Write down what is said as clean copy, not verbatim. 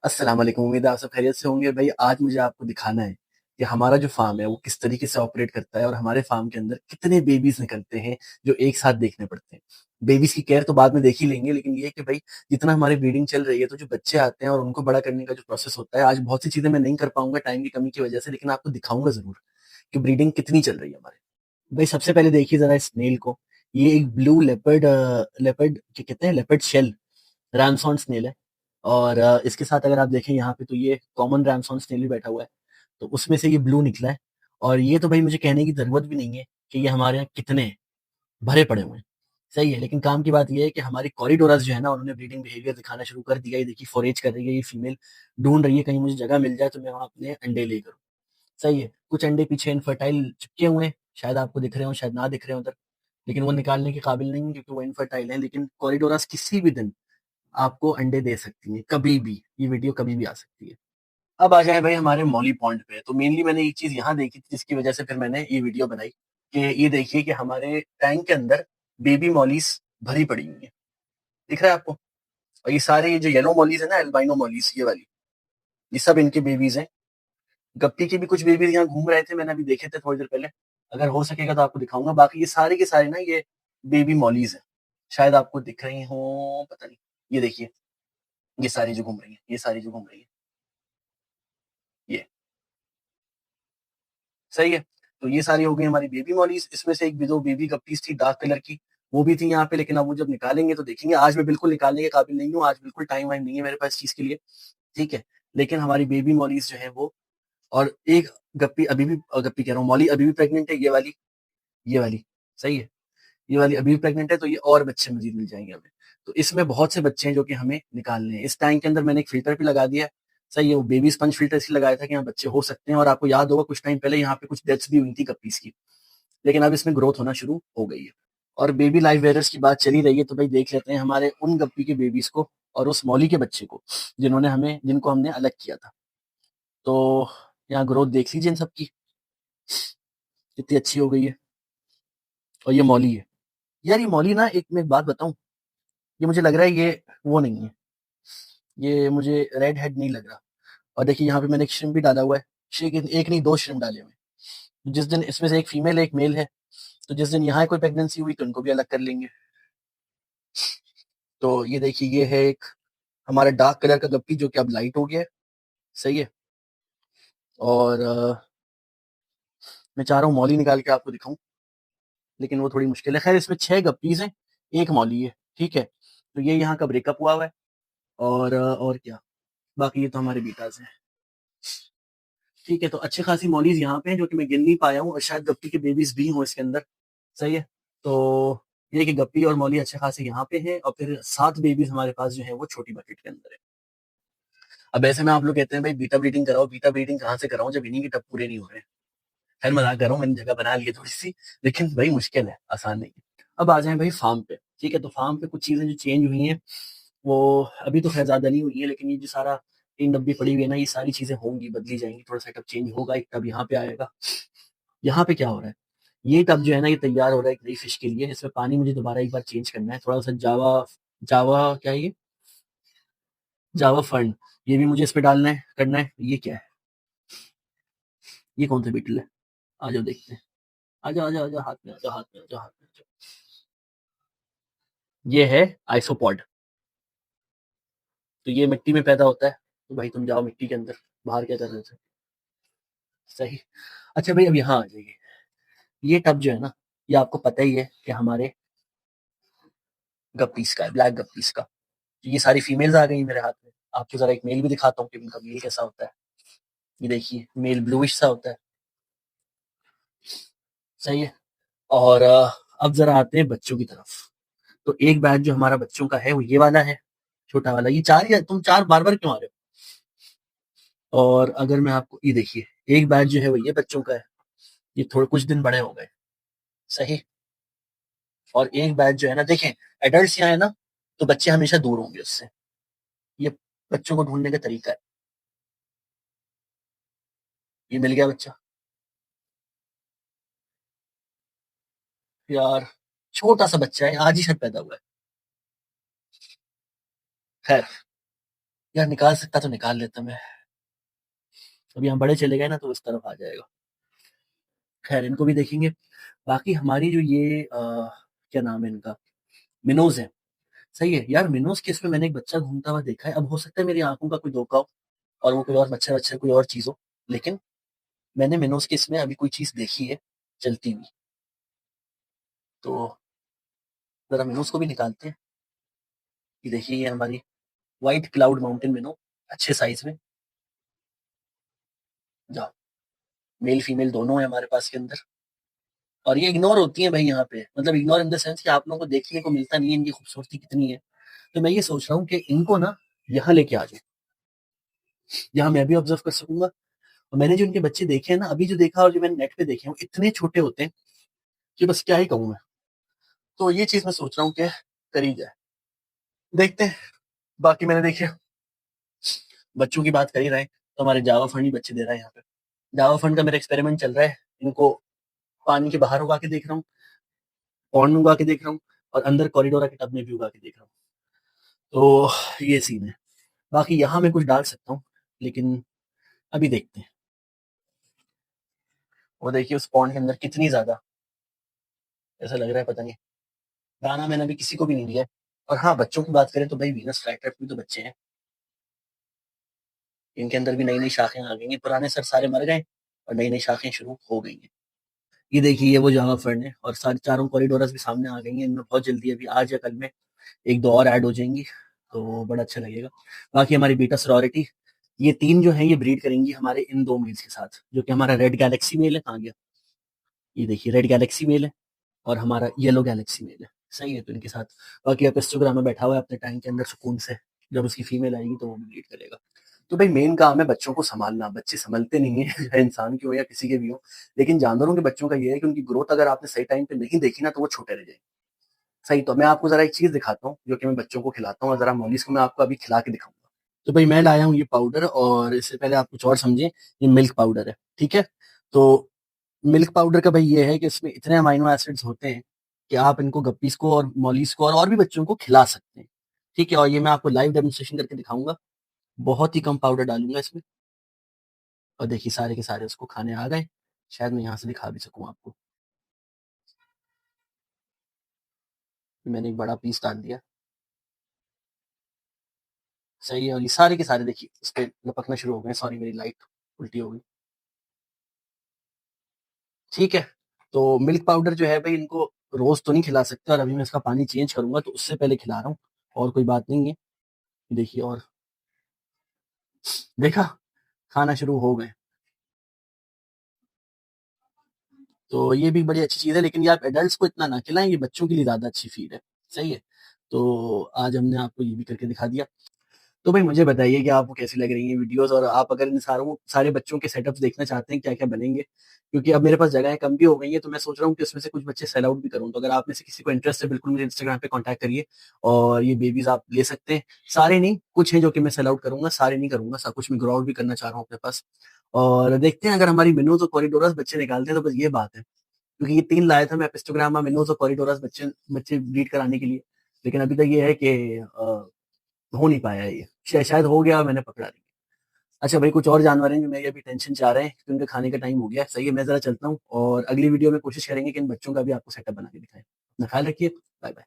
अस्सलाम वालेकुम, उम्मीद है आप सब खैरियत से होंगे। भाई आज मुझे आपको दिखाना है कि हमारा जो फ़ार्म है वो किस तरीके से ऑपरेट करता है और हमारे फ़ार्म के अंदर कितने बेबीज़ निकलते हैं जो एक साथ देखने पड़ते हैं। बेबीज़ की केयर तो बाद में देख ही लेंगे, लेकिन ये है कि भाई जितना हमारी ब्रीडिंग चल रही है तो जो बच्चे आते हैं और उनको बड़ा करने का जो प्रोसेस होता है, आज बहुत सी चीज़ें मैं नहीं कर पाऊँगा टाइम की कमी की वजह से, लेकिन आपको दिखाऊँगा ज़रूर कि ब्रीडिंग कितनी चल रही है हमारे। भाई सबसे पहले देखिए ज़रा इस स्नेल को। ये एक ब्लू लेपर्ड लेपर्ड क्या कहते हैं, लेपर्ड शेल रैमसॉन स्नेल है। और इसके साथ अगर आप देखें यहाँ पे तो ये कॉमन रैमसॉन स्नेल भी बैठा हुआ है। तो उसमें से ये ब्लू निकला है। और ये तो भाई मुझे कहने की ज़रूरत भी नहीं है कि ये हमारे यहाँ कितने हैं, भरे पड़े हुए हैं। सही है, लेकिन काम की बात ये है कि हमारी कॉरिडोरस जो है ना उन्होंने ब्रीडिंग बिहेवियर दिखाना शुरू कर दिया। ये देखिए फोरेज कर रही है, ये फीमेल ढूंढ रही है कहीं मुझे जगह मिल जाए तो मैं वहाँ अपने अंडे ले करूँ। सही है, कुछ अंडे पीछे इनफर्टाइल चिपके हुए हैं, शायद आपको दिख रहे हो शायद ना दिख रहे हो उधर, लेकिन वो निकालने के काबिल नहीं है क्योंकि वो इनफर्टाइल है। लेकिन कॉरिडोरस किसी भी दिन आपको अंडे दे सकती है, कभी भी। ये वीडियो कभी भी आ सकती है। अब आ जाए भाई हमारे मौली पॉइंट पे। तो मेनली मैंने ये चीज यहाँ देखी थी जिसकी वजह से फिर मैंने ये वीडियो बनाई कि ये देखिए कि हमारे टैंक के अंदर बेबी मॉलीज भरी पड़ी हुई है। दिख रहा है आपको? और ये सारे ये जो येलो मॉलीज है ना, एल्बाइनो मॉलीज, ये वाली, ये सब इनके बेबीज हैं। गप्पी के भी कुछ बेबीज यहाँ घूम रहे थे, मैंने अभी देखे थे थोड़ी देर पहले। अगर हो सकेगा तो आपको दिखाऊंगा। बाकी ये सारे के सारे ना ये बेबी मॉलीज हैं। शायद आपको दिख रही हो, पता नहीं। ये देखिए, ये सारी जो घूम रही है, ये सारी जो घूम रही है, ये सही है। तो ये सारी हो गई हमारी बेबी मॉलीज। इसमें से एक भी दो बेबी गप्पीज थी डार्क कलर की, वो भी थी यहाँ पे, लेकिन अब वो जब निकालेंगे तो देखेंगे। आज मैं बिल्कुल निकालने के काबिल नहीं हूँ, आज बिल्कुल टाइम वाइम नहीं है मेरे पास इस चीज के लिए। ठीक है, लेकिन हमारी बेबी मॉलीज जो है वो, और एक गप्पी अभी भी, गप्पी कह रहा हूँ, मॉली अभी भी प्रेग्नेंट है, ये वाली, ये वाली। सही है, ये वाली अभी भी प्रेग्नेंट है, तो ये और बच्चे मजीद मिल जाएंगे हमें। तो इसमें बहुत से बच्चे हैं जो कि हमें निकालने हैं। इस टैंक के अंदर मैंने एक फिल्टर भी लगा दिया है। सही है, वो बेबी स्पंज फिल्टर इसलिए लगाया था कि यहाँ बच्चे हो सकते हैं। और आपको याद होगा कुछ टाइम पहले यहाँ पे कुछ डेथ्स भी हुई थी गप्पीज की, लेकिन अब इसमें ग्रोथ होना शुरू हो गई है। और बेबी लाइव वेयरर्स की बात चली रही है तो भाई देख लेते हैं हमारे उन गप्पी के बेबीज को और उस मौली के बच्चे को जिनको हमने अलग किया था। तो यहाँ ग्रोथ देख लीजिए इन सबकी, कितनी अच्छी हो गई है। और ये मौली है। यार ये मौली ना, एक मैं एक बात बताऊं, ये मुझे लग रहा है ये वो नहीं है, ये मुझे रेड हेड नहीं लग रहा। और देखिए यहाँ पे मैंने एक श्रिम्प भी डाला हुआ है। एक नहीं, दो श्रिम्प डाले हुए हैं। जिस दिन इसमें से एक फीमेल एक मेल है, तो जिस दिन यहाँ कोई प्रेगनेंसी हुई तो उनको भी अलग कर लेंगे। तो ये देखिए, ये है एक हमारा डार्क कलर का गप्पी जो कि अब लाइट हो गया है। सही है। और मैं चाह रहा हूँ मौली निकाल के आपको दिखाऊं, लेकिन वो थोड़ी मुश्किल है। खैर इसमें 6 गप्पीज हैं, एक मौली है। ठीक है, तो ये यहाँ का ब्रेकअप हुआ हुआ है। और क्या, बाकी ये तो हमारे बीटाज हैं। ठीक है, तो अच्छी खासी मॉलीज यहाँ पे हैं जो कि मैं गिन नहीं पाया हूँ, और शायद गप्पी के बेबीज भी हों इसके अंदर। सही है। तो ये कि गप्पी और मौली अच्छे खासे यहाँ पे हैं, और फिर 7 बेबीज हमारे पास जो है वो छोटी बकेट के अंदर है। अब ऐसे में आप लोग कहते हैं भाई बीटा ब्रीडिंग कराओ, बीटा ब्रीडिंग कहाँ से कराऊं जब इन्हीं के टब पूरे नहीं हो रहे हैं। खैर मजाक कर रहा हूँ, मैंने जगह बना ली है थोड़ी सी, लेकिन भाई मुश्किल है, आसान नहीं है। अब आ जाए भाई फार्म पे। ठीक है, तो फार्म पे कुछ चीजें जो चेंज हुई हैं, वो अभी तो खैर ज्यादा नहीं हुई है, लेकिन ये जो सारा 3 डब्बी पड़ी हुई है ना, ये सारी चीजें होंगी, बदली जाएंगी, थोड़ा सेटअप चेंज होगा। एक टब यहाँ पे आएगा। यहाँ पे क्या हो रहा है, ये टब जो है ना ये तैयार हो रहा है एक नई फिश के लिए। इसमें पानी मुझे दोबारा एक बार चेंज करना है, थोड़ा सा जावा, जावा क्या है ये, जावा फंड, ये भी मुझे इस पे डालना है, करना है। ये क्या है, ये कौन सा बीटल है? आ जाओ देखते हैं। आ जाओ आ जाओ आ जाओ, हाथ में आ जाओ, हाथ में आ जाओ, हाथ में आ जाओ। ये है आइसोपॉड। तो ये मिट्टी में पैदा होता है। तो भाई तुम जाओ मिट्टी के अंदर, बाहर क्या कर रहे थे? सही। अच्छा भाई अब यहाँ आ जाइए। ये टब जो है ना, ये आपको पता ही है कि हमारे गप्पीस का है, ब्लैक गप्पीस का। तो ये सारी फीमेल्स आ गई मेरे हाथ में। आपको जरा एक मेल भी दिखाता हूँ कि उनका मेल कैसा होता है। ये देखिए, मेल ब्लूइश सा होता है। सही है। और अब जरा आते हैं बच्चों की तरफ। तो एक बैच जो हमारा बच्चों का है वो ये वाला है, छोटा वाला। ये चार ही है, तुम चार बार बार क्यों आ रहे हो? और अगर मैं आपको ये देखिए, एक बैच जो है वो ये बच्चों का है, ये थोड़े कुछ दिन बड़े हो गए। सही। और एक बैच जो है ना, देखें, एडल्ट यहाँ है ना, तो बच्चे हमेशा दूर होंगे उससे। ये बच्चों को ढूंढने का तरीका है। ये मिल गया बच्चा। यार छोटा सा बच्चा है, आज ही शायद पैदा हुआ है। खैर, यार निकाल सकता तो निकाल लेता मैं। अभी हम बड़े चले गए ना तो उस तरफ आ जाएगा। खैर इनको भी देखेंगे। बाकी हमारी जो ये क्या नाम है इनका, मिनोज है। सही है यार, मिनोज केस में मैंने एक बच्चा घूमता हुआ देखा है। अब हो सकता है मेरी आंखों का कोई धोखा हो और वो कोई और मच्छर वच्छर कोई और चीज हो, लेकिन मैंने मिनोज केस में अभी कोई चीज देखी है चलती हुई। तो जरा मिनोज को भी निकालते हैं। ये देखिए ये हमारी व्हाइट क्लाउड माउंटेन मिनो, अच्छे साइज में। जाओ, मेल फीमेल दोनों है हमारे पास के अंदर। और ये इग्नोर होती है भाई यहाँ पे, मतलब इग्नोर इन द सेंस कि आप लोगों को देखने को मिलता नहीं है इनकी खूबसूरती कितनी है। तो मैं ये सोच रहा हूँ कि इनको ना यहाँ लेके आ जाऊं, यहाँ मैं भी ऑब्जर्व कर सकूंगा। और मैंने जो इनके बच्चे देखे हैं ना, अभी जो देखा और जो मैंने नेट पे देखे हैं, वो इतने छोटे होते हैं कि बस क्या ही कहूँ मैं। तो ये चीज मैं सोच रहा हूँ कि करी जाए, देखते हैं। बाकी मैंने देखे, बच्चों की बात कर ही रहे हैं, तो हमारे जावा फंड ही बच्चे दे रहा है यहाँ पे। जावा फंड का मेरा एक्सपेरिमेंट चल रहा है। इनको पानी के बाहर उगा के देख रहा हूँ, पॉन्ड में उगा के देख रहा हूँ, और अंदर कॉरिडोरा के टब में भी उगा के देख रहा हूँ। तो ये सीन है। बाकी यहाँ मैं कुछ डाल सकता हूँ, लेकिन अभी देखते हैं। वो देखिए उस पॉन्ड के अंदर कितनी ज्यादा, ऐसा लग रहा है पता नहीं। दाना मैंने अभी किसी को भी नहीं दिया है। और हाँ, बच्चों की बात करें तो भाई वीनस फ्लाईट्रैप भी तो बच्चे हैं। इनके अंदर भी नई नई शाखें आ गई हैं, पुराने सर सारे मर गए और नई नई शाखें शुरू हो गई हैं। ये देखिए ये वो जावा फर्न है, और सारी चारों कॉरिडोरस भी सामने आ गई हैं। इनमें बहुत जल्दी अभी आज या कल में एक दो और ऐड हो जाएंगी, तो बड़ा अच्छा लगेगा। बाकी हमारी बीटा सॉरिटी, ये तीन जो है ये ब्रीड करेंगी हमारे इन दो मेल्स के साथ, जो कि हमारा रेड गैलेक्सी मेल है। कहाँ गया, ये देखिए रेड गैलेक्सी मेल है, और हमारा येलो गैलेक्सी मेल है। सही है, तो इनके साथ बाकी आप इंस्टाग्राम में बैठा हुआ है अपने टैंक के अंदर सुकून से। जब उसकी फीमेल आएगी तो वो भी ब्रीड करेगा। तो भाई मेन काम है बच्चों को संभालना। बच्चे संभलते नहीं है चाहे इंसान के हो या किसी के भी हो। लेकिन जानवरों के बच्चों का ये है कि उनकी ग्रोथ अगर आपने सही टाइम पे नहीं देखी ना, तो वो छोटे रह जाएंगे। सही, तो मैं आपको जरा एक चीज दिखाता हूँ जो कि मैं बच्चों को खिलाता हूँ, और जरा मॉलिस को मैं आपको अभी खिला के दिखाऊंगा। तो भाई मैं लाया हूँ ये पाउडर, और इससे पहले आप कुछ और समझें, ये मिल्क पाउडर है, ठीक है। तो मिल्क पाउडर का भाई ये है कि इसमें इतने अमाइनो एसिड्स होते हैं कि आप इनको गप्पीज को और मॉलीज को और भी बच्चों को खिला सकते हैं। ठीक है, और ये मैं आपको लाइव डेमोन्स्ट्रेशन करके दिखाऊंगा। बहुत ही कम पाउडर डालूंगा इसमें, और देखिए सारे के सारे उसको खाने आ गए। शायद मैं यहाँ से दिखा भी सकूँ आपको। मैंने एक बड़ा पीस डाल दिया। सही है, और ये सारे के सारे देखिए इस पे लपकना शुरू हो गए। सॉरी मेरी लाइट उल्टी हो गई। ठीक है, तो मिल्क पाउडर जो है भाई इनको रोज तो नहीं खिला सकते, और अभी मैं इसका पानी चेंज करूंगा, तो उससे पहले खिला रहा हूँ। और कोई बात नहीं है। देखिए, और देखा, खाना शुरू हो गए। तो ये भी बड़ी अच्छी चीज़ है, लेकिन ये आप एडल्ट्स को इतना ना खिलाएं, ये बच्चों के लिए ज़्यादा अच्छी फीड है। सही है, तो आज हमने आपको ये भी करके दिखा दिया। तो भाई मुझे बताइए कि आपको कैसी लग रही है वीडियोस, और आप अगर इन सारों सारे बच्चों के सेटअप्स देखना चाहते हैं क्या क्या बनेंगे, क्योंकि अब मेरे पास जगह कम भी हो गई है, तो मैं सोच रहा हूँ कि उसमें से कुछ बच्चे सेल आउट भी करूँ। तो अगर आप में से किसी को इंटरेस्ट है, बिल्कुल मुझे इंस्टाग्राम पे कांटेक्ट करिए, और ये बेबीज आप ले सकते हैं। सारे नहीं, कुछ हैं जो कि मैं सेल आउट करूंगा, सारे नहीं करूंगा। सब कुछ मैं ग्रो आउट भी करना चाह रहा हूँ अपने पास। और देखते हैं, अगर हमारी मिनोज और कॉरिडोरस बच्चे निकालते हैं तो बस ये बात है। क्योंकि ये तीन लाए थे मैं एपिस्टोग्रामा, मिनोज और कॉरिडोरस बच्चे बच्चे ब्रीड कराने के लिए। लेकिन अभी तक ये है कि हो नहीं पाया है ये। शायद हो गया, मैंने पकड़ा नहीं। अच्छा भाई, कुछ और जानवर हैं जो मेरी अभी टेंशन चाह रहे हैं, क्योंकि उनके खाने का टाइम हो गया है। सही है, मैं जरा चलता हूँ, और अगली वीडियो में कोशिश करेंगे कि इन बच्चों का भी आपको सेटअप बना के दिखाएं। अपना ख्याल रखिए। Bye bye.